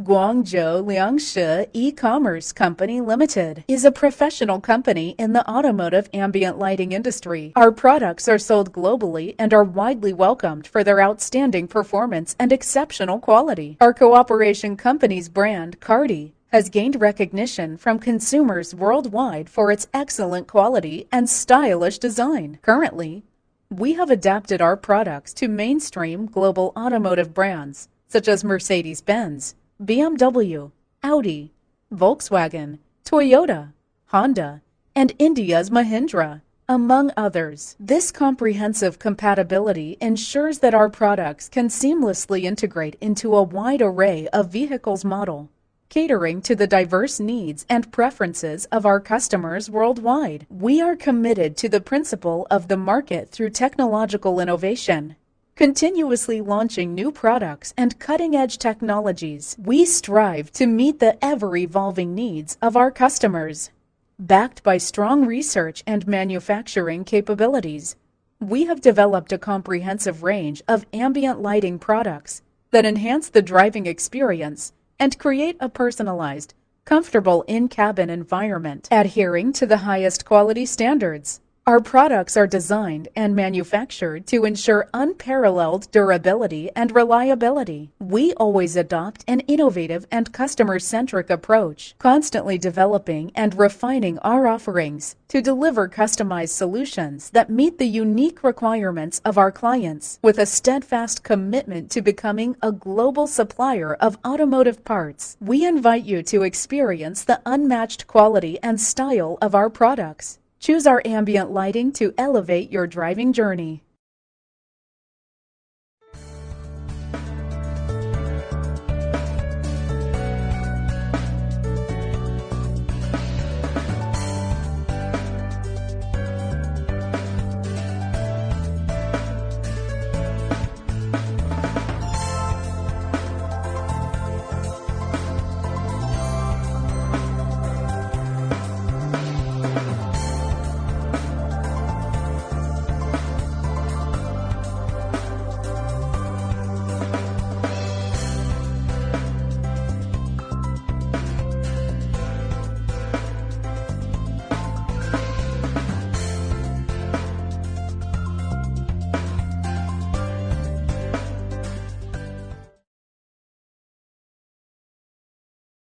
Guangzhou Liangshi E-Commerce Company Limited is a professional company in the automotive ambient lighting industry. Our products are sold globally and are widely welcomed for their outstanding performance and exceptional quality. Our cooperation company's brand, Cardi, has gained recognition from consumers worldwide for its excellent quality and stylish design. Currently, we have adapted our products to mainstream global automotive brands such as Mercedes-Benz, BMW, Audi, Volkswagen, Toyota, Honda, and India's Mahindra, among others. This comprehensive compatibility ensures that our products can seamlessly integrate into a wide array of vehicles model, catering to the diverse needs and preferences of our customers worldwide. We are committed to the principle of the market through technological innovation, continuously launching new products and cutting-edge technologies. We strive to meet the ever-evolving needs of our customers. Backed by strong research and manufacturing capabilities, we have developed a comprehensive range of ambient lighting products that enhance the driving experience and create a personalized, comfortable in-cabin environment. Adhering to the highest quality standards, our products are designed and manufactured to ensure unparalleled durability and reliability. We always adopt an innovative and customer-centric approach, constantly developing and refining our offerings to deliver customized solutions that meet the unique requirements of our clients, with a steadfast commitment to becoming a global supplier of automotive parts. We invite you to experience the unmatched quality and style of our products. Choose our ambient lighting to elevate your driving journey.